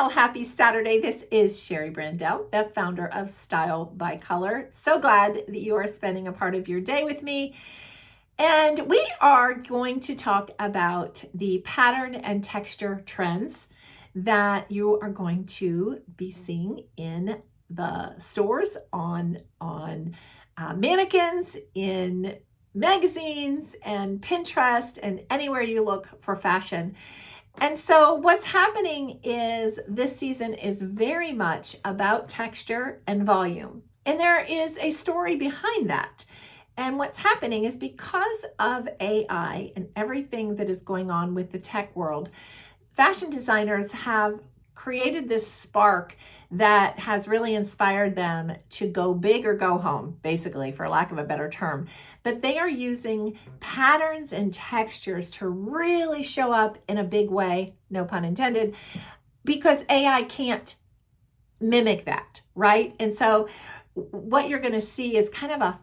Well, happy Saturday. This is Shari Braendel, the founder of Style by Color. So glad that you are spending a part of your day with me. And we are going to talk about the pattern and texture trends that you are going to be seeing in the stores, on mannequins, in magazines and Pinterest, and anywhere you look for fashion. And so what's happening is this season is very much about texture and volume. And there is a story behind that. And what's happening is because of AI and everything that is going on with the tech world, fashion designers have created this spark that has really inspired them to go big or go home, basically, for lack of a better term. But they are using patterns and textures to really show up in a big way, no pun intended, because AI can't mimic that, right? And so what you're going to see is kind of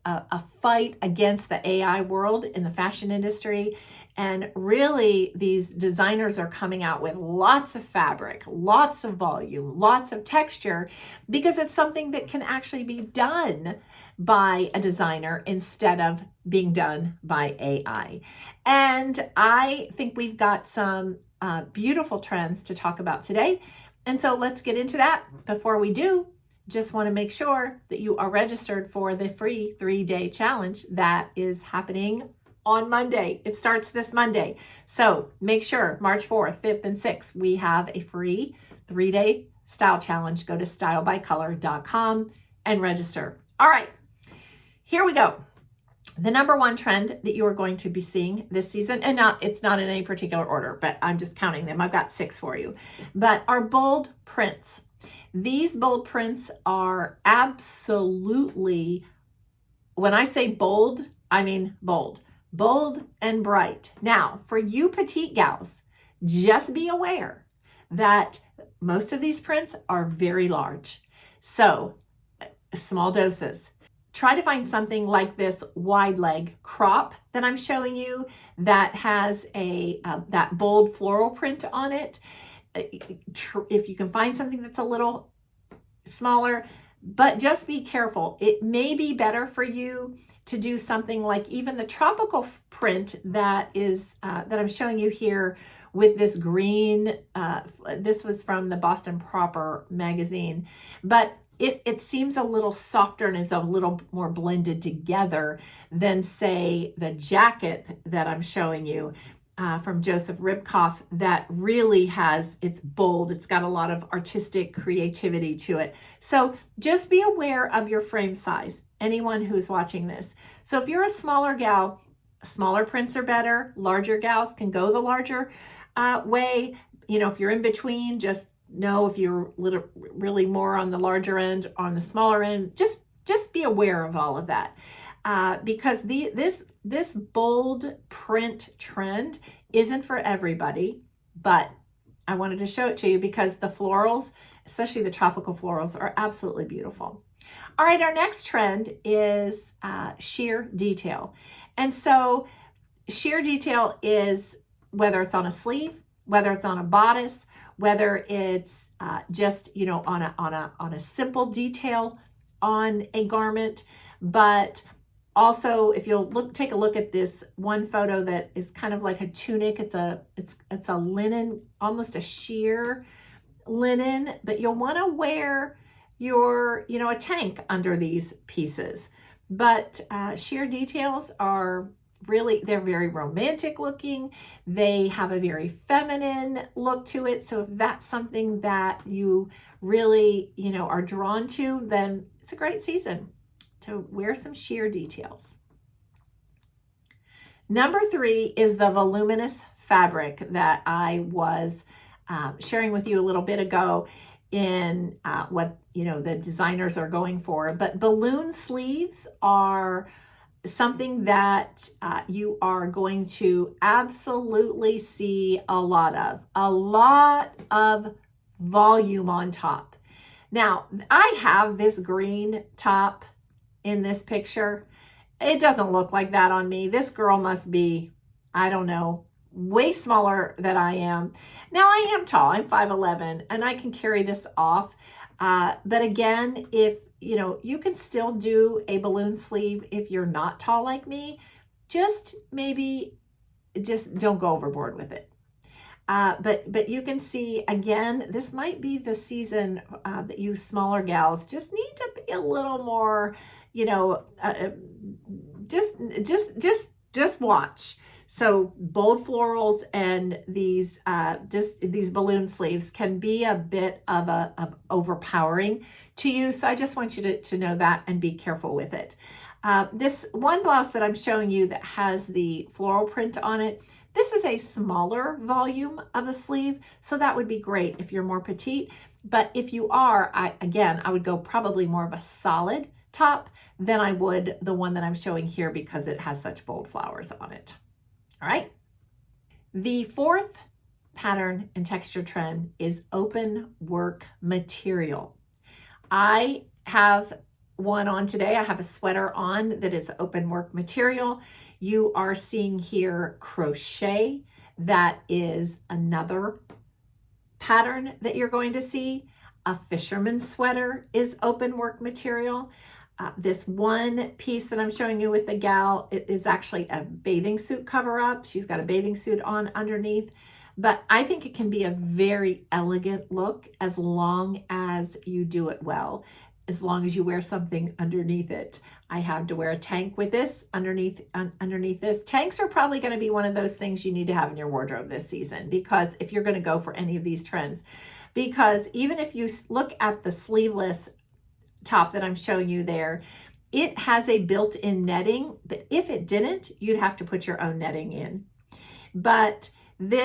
a fight against the AI world in the fashion industry. And really, these designers are coming out with lots of fabric, lots of volume, lots of texture, because it's something that can actually be done by a designer instead of being done by AI. And I think we've got some beautiful trends to talk about today. And so let's get into that. Before we do, just want to make sure that you are registered for the free 3-day challenge that is happening on Monday. It starts this Monday. So make sure March 4th, 5th, and 6th, we have a free 3-day style challenge. Go to stylebycolor.com and register. All right, here we go. The number one trend that you are going to be seeing this season, and it's not in any particular order, but I'm just counting them. I've got 6 for you, but are bold prints. These bold prints are absolutely, when I say bold, I mean bold. Bold and bright. Now, for you petite gals, just be aware that most of these prints are very large. So, small doses. Try to find something like this wide leg crop that I'm showing you that has that bold floral print on it. If you can find something that's a little smaller, but just be careful. It may be better for you to do something like even the tropical print that is that I'm showing you here with this green. This was from the Boston Proper magazine, but it seems a little softer and is a little more blended together than, say, the jacket that I'm showing you from Joseph Ribkoff that really it's bold. It's got a lot of artistic creativity to it. So just be aware of your frame size, anyone who's watching this. So if you're a smaller gal, smaller prints are better. Larger gals can go the larger way. You know, if you're in between, just know if you're really more on the larger end, on the smaller end, just be aware of all of that. Because this bold print trend isn't for everybody, but I wanted to show it to you because the florals, especially the tropical florals, are absolutely beautiful. All right, our next trend is sheer detail. And so sheer detail is whether it's on a sleeve, whether it's on a bodice, whether it's just, you know, on a simple detail on a garment, but also, if you'll take a look at this one photo that is kind of like a tunic, it's a linen, almost a sheer linen, but you'll want to wear a tank under these pieces. But sheer details are really, they're very romantic looking. They have a very feminine look to it. So if that's something that you really, are drawn to, then it's a great season to wear some sheer details. Number 3 is the voluminous fabric that I was sharing with you a little bit ago in what the designers are going for. But balloon sleeves are something that you are going to absolutely see a lot of volume on top. Now, I have this green top in this picture. It doesn't look like that on me. This girl must be, I don't know, way smaller than I am. Now I am tall, I'm 5'11", and I can carry this off. But again, if you can still do a balloon sleeve if you're not tall like me, just don't go overboard with it. But you can see, again, this might be the season that you smaller gals just need to be a little more, just watch. So bold florals and these balloon sleeves can be a bit of overpowering to you. So I just want you to know that and be careful with it. This one blouse that I'm showing you that has the floral print on it, this is a smaller volume of a sleeve, so that would be great if you're more petite. But if you are, I would go probably more of a solid top than I would the one that I'm showing here because it has such bold flowers on it. All right. The fourth pattern and texture trend is open work material. I have one on today. I have a sweater on that is open work material. You are seeing here crochet. That is another pattern that you're going to see. A fisherman's sweater is open work material. This one piece that I'm showing you with the gal, it is actually a bathing suit cover up. She's got a bathing suit on underneath, but I think it can be a very elegant look as long as you do it well, as long as you wear something underneath it. I have to wear a tank with this underneath this. Tanks are probably going to be one of those things you need to have in your wardrobe this season, because if you're going to go for any of these trends, because even if you look at the sleeveless top that I'm showing you there, it has a built-in netting, but if it didn't, you'd have to put your own netting in. But the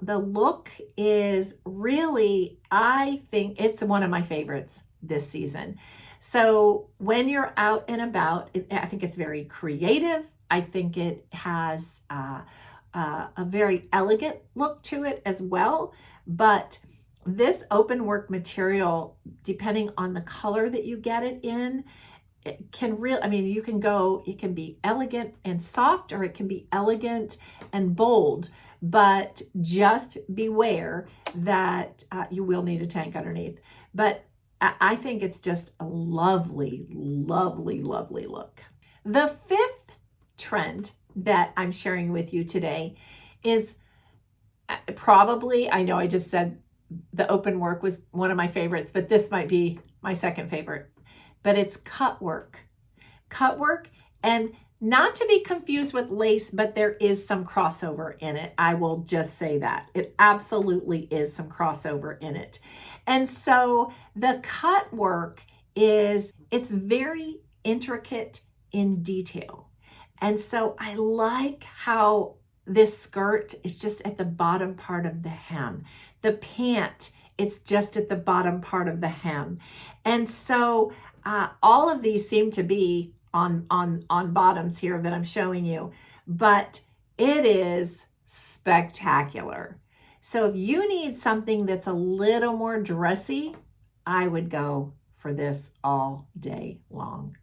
look is really, I think it's one of my favorites this season. So when you're out and about, I think it's very creative. I think it has a very elegant look to it as well. But this open work material, depending on the color that you get it in, it can you can be elegant and soft, or it can be elegant and bold, but just beware that you will need a tank underneath. But I think it's just a lovely, lovely, lovely look. The fifth trend that I'm sharing with you today is probably, I know I just said the open work was one of my favorites, but this might be my second favorite. But it's cut work. Cut work, and not to be confused with lace, but there is some crossover in it. I will just say that. It absolutely is some crossover in it. And so the cut work it's very intricate in detail. And so I like how this skirt is just at the bottom part of the hem. The pant, it's just at the bottom part of the hem. And so all of these seem to be on bottoms here that I'm showing you, but it is spectacular. So if you need something that's a little more dressy, I would go for this all day long.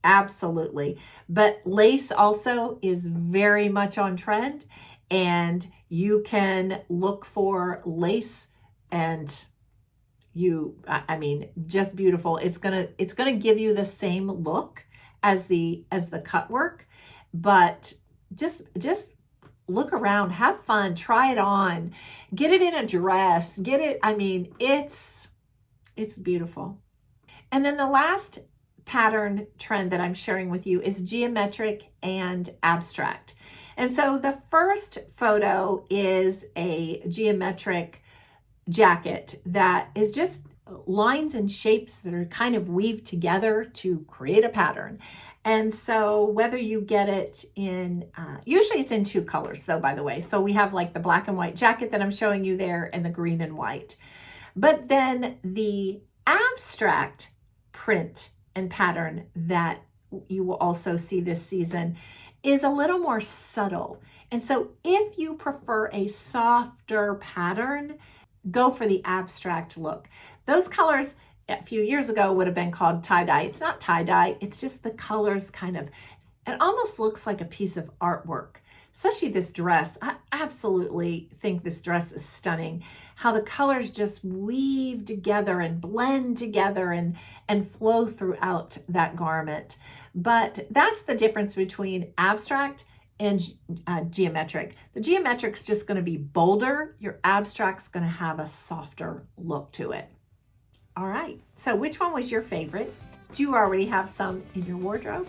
Absolutely. But lace also is very much on trend, and you can look for lace, and just beautiful. It's gonna give you the same look as the cut work, but just look around, have fun, try it on, get it in a dress, it's beautiful. And then the last pattern trend that I'm sharing with you is geometric and abstract. And so the first photo is a geometric jacket that is just lines and shapes that are kind of weaved together to create a pattern. And so whether you get it in, usually it's in two colors though, by the way. So we have like the black and white jacket that I'm showing you there and the green and white. But then the abstract print and pattern that you will also see this season is a little more subtle. And so if you prefer a softer pattern, go for the abstract look. Those colors a few years ago would have been called tie-dye. It's not tie-dye, it's just the colors it almost looks like a piece of artwork. especially this dress. I absolutely think this dress is stunning. How the colors just weave together and blend together and flow throughout that garment. But that's the difference between abstract and geometric. The geometric's just going to be bolder. Your abstract's going to have a softer look to it. All right, so which one was your favorite? Do you already have some in your wardrobe?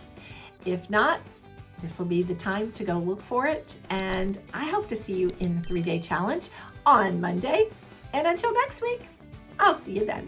If not, this will be the time to go look for it. And I hope to see you in the 3-day challenge on Monday. And until next week, I'll see you then.